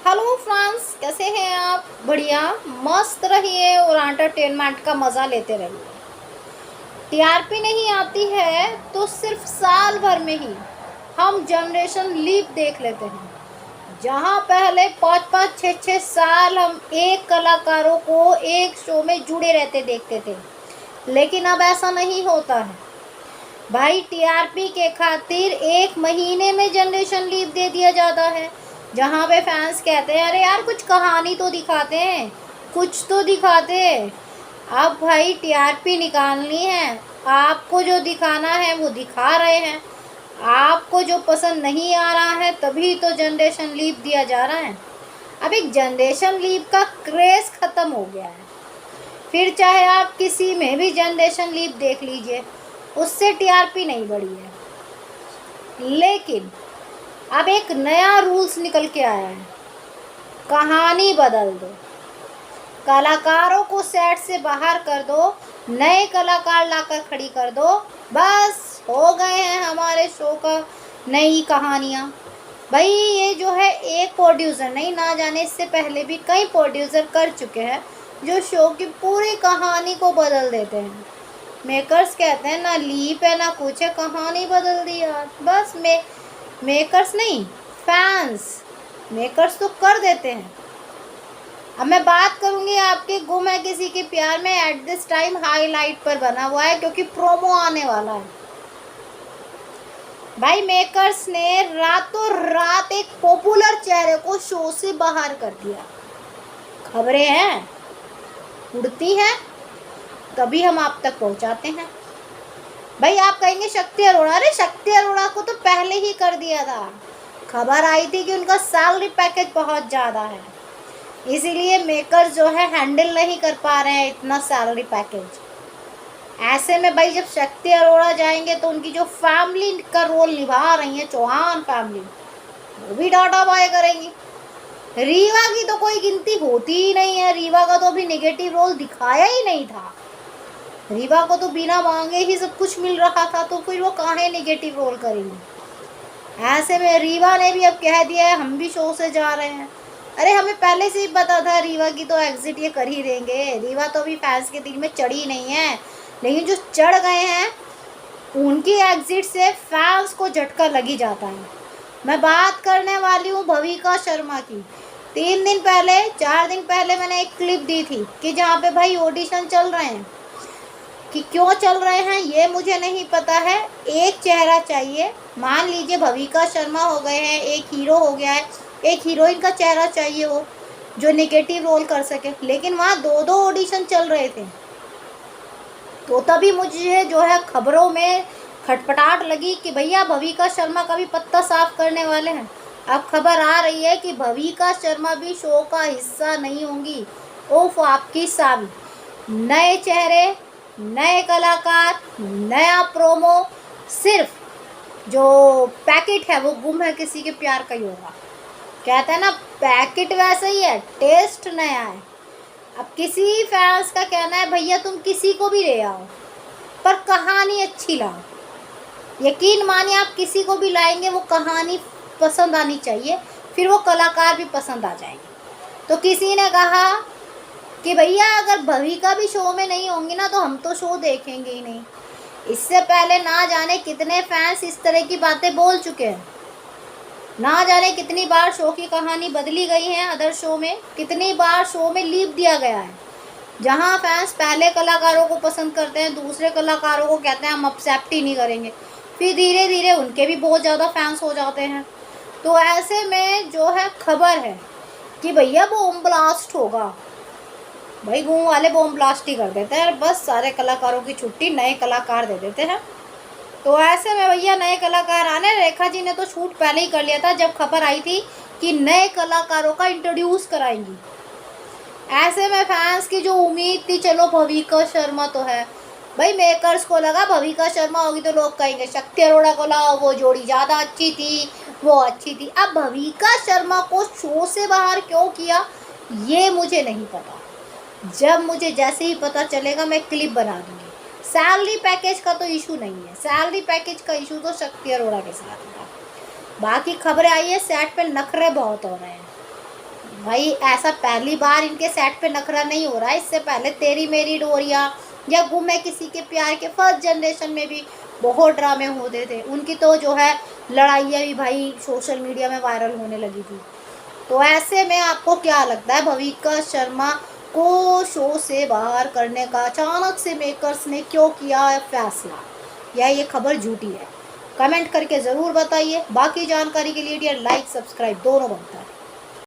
Hello friends, कैसे हैं आप? बढ़िया, मस्त रहिए और एंटरटेनमेंट का मज़ा लेते रहिए। टीआरपी नहीं आती है तो सिर्फ साल भर में ही हम जनरेशन लीप देख लेते हैं, जहां पहले 5-5 6-6 साल हम एक कलाकारों को एक शो में जुड़े रहते देखते थे। लेकिन अब ऐसा नहीं होता है भाई। टीआरपी के खातिर एक महीने में जनरेशन लीव दे दिया जाता है, जहाँ पे फैंस कहते हैं अरे यार कुछ कहानी तो दिखाते हैं, कुछ तो दिखाते हैं। अब भाई टीआरपी निकालनी है, आपको जो दिखाना है वो दिखा रहे हैं। आपको जो पसंद नहीं आ रहा है तभी तो जनरेशन लीव दिया जा रहा है। अब एक जनरेशन लीव का क्रेज़ ख़त्म हो गया है। फिर चाहे आप किसी में भी जनरेशन लीव देख लीजिए, उससे टीआरपी नहीं बढ़ी है। लेकिन अब एक नया रूल्स निकल के आया है, कहानी बदल दो, कलाकारों को सेट से बाहर कर दो, नए कलाकार लाकर खड़ी कर दो, बस हो गए हैं हमारे शो का नई कहानियाँ। भाई ये जो है एक प्रोड्यूसर नहीं, ना जाने इससे पहले भी कई प्रोड्यूसर कर चुके हैं जो शो की पूरी कहानी को बदल देते हैं। मेकर्स कहते हैं ना लीप है ना कुछ है, कहानी बदल दी यार। बस मेकर्स नहीं, फैंस। मेकर्स तो कर देते हैं। अब मैं बात करूंगी आपके गुम है किसी के प्यार में, एट दिस टाइम हाईलाइट पर बना हुआ है क्योंकि प्रोमो आने वाला है। भाई मेकर्स ने रातों रात एक पॉपुलर चेहरे को शो से बाहर कर दिया। खबरें हैं, उड़ती हैं, तभी हम आप तक पहुंचाते हैं। भाई आप कहेंगे शक्ति अरोड़ा, अरे शक्ति अरोड़ा को तो पहले ही कर दिया था। खबर आई थी कि उनका सैलरी पैकेज बहुत ज़्यादा है, इसीलिए मेकर्स जो है हैंडल नहीं कर पा रहे हैं इतना सैलरी पैकेज। ऐसे में भाई जब शक्ति अरोड़ा जाएंगे तो उनकी जो फैमिली का रोल निभा रही है चौहान फैमिली, वो भी डाटा बाय करेंगी। रीवा की तो कोई गिनती होती ही नहीं है, रीवा का तो अभी नेगेटिव रोल दिखाया ही नहीं था। रीवा को तो बिना मांगे ही सब कुछ मिल रहा था, तो फिर वो काहे नेगेटिव रोल करेंगे। ऐसे में रीवा ने भी अब कह दिया है हम भी शो से जा रहे हैं। अरे हमें पहले से ही पता था रीवा की तो एग्जिट ये कर ही देंगे। रीवा तो अभी फैंस के दिल में चढ़ी नहीं है, लेकिन जो चढ़ गए हैं उनकी एग्जिट से फैंस को झटका लगी जाता है। मैं बात करने वाली हूँ भविका शर्मा की। 4 दिन पहले मैंने एक क्लिप दी थी कि जहाँ पे भाई ऑडिशन चल रहे हैं, कि क्यों चल रहे हैं ये मुझे नहीं पता है। एक चेहरा चाहिए, मान लीजिए भविका शर्मा हो गए हैं, एक हीरो हो गया है, एक हीरोइन का चेहरा चाहिए हो जो नेगेटिव रोल कर सके। लेकिन वहाँ 2-2 ऑडिशन चल रहे थे, तो तभी मुझे जो है खबरों में खटपटाहट लगी कि भैया भविका शर्मा का भी पत्ता साफ करने वाले हैं। अब खबर आ रही है कि भविका शर्मा भी शो का हिस्सा नहीं होंगी। ओफ आपकी सावी, नए चेहरे, नए कलाकार, नया प्रोमो, सिर्फ जो पैकेट है वो गुम है किसी के प्यार का ही होगा। कहते हैं ना पैकेट वैसा ही है, टेस्ट नया है। अब किसी फैंस का कहना है भैया तुम किसी को भी ले आओ पर कहानी अच्छी लाओ। यकीन मानिए आप किसी को भी लाएंगे वो कहानी पसंद आनी चाहिए, फिर वो कलाकार भी पसंद आ जाएंगे। तो किसी ने कहा कि भैया अगर भविका भी शो में नहीं होंगी ना तो हम तो शो देखेंगे ही नहीं। इससे पहले ना जाने कितने फैंस इस तरह की बातें बोल चुके हैं, ना जाने कितनी बार शो की कहानी बदली गई है। अदर शो में कितनी बार शो में लीव दिया गया है, जहां फैंस पहले कलाकारों को पसंद करते हैं, दूसरे कलाकारों को कहते हैं हम एक्सेप्ट ही नहीं करेंगे, फिर धीरे धीरे उनके भी बहुत ज़्यादा फैंस हो जाते हैं। तो ऐसे में जो है खबर है कि भैया बॉम्ब ब्लास्ट होगा। भाई गुम वाले बॉम्ब ब्लास्ट ही कर देते हैं, बस सारे कलाकारों की छुट्टी नए कलाकार दे देते हैं। तो ऐसे में भैया नए कलाकार आने, रेखा जी ने तो शूट पहले ही कर लिया था जब खबर आई थी कि नए कलाकारों का इंट्रोड्यूस कराएंगी। ऐसे में फैंस की जो उम्मीद थी चलो भविका शर्मा तो है, भाई मेकर्स को लगा भविका शर्मा होगी तो लोग कहेंगे शक्ति अरोड़ा को लाओ, वो जोड़ी ज़्यादा अच्छी थी, वो अच्छी थी। अब भविका शर्मा को शो से बाहर क्यों किया ये मुझे नहीं पता। जब मुझे जैसे ही पता चलेगा मैं क्लिप बना दूँगी। सैलरी पैकेज का तो इशू नहीं है, सैलरी पैकेज का इशू तो शक्ति अरोड़ा के साथ था। बाकी खबरें आई है सेट पे नखरे बहुत हो रहे हैं। भाई ऐसा पहली बार इनके सेट पे नखरा नहीं हो रहा है, इससे पहले तेरी मेरी डोरिया या गुम है किसी के प्यार के फर्स्ट जनरेशन में भी बहुत ड्रामे होते थे। उनकी तो जो है लड़ाइयाँ भी भाई सोशल मीडिया में वायरल होने लगी थी। तो ऐसे में आपको क्या लगता है भविका शर्मा को शो से बाहर करने का अचानक से मेकर्स ने क्यों किया फैसला, या ये खबर झूठी है? कमेंट करके ज़रूर बताइए। बाकी जानकारी के लिए डियर लाइक सब्सक्राइब दोनों बनता है।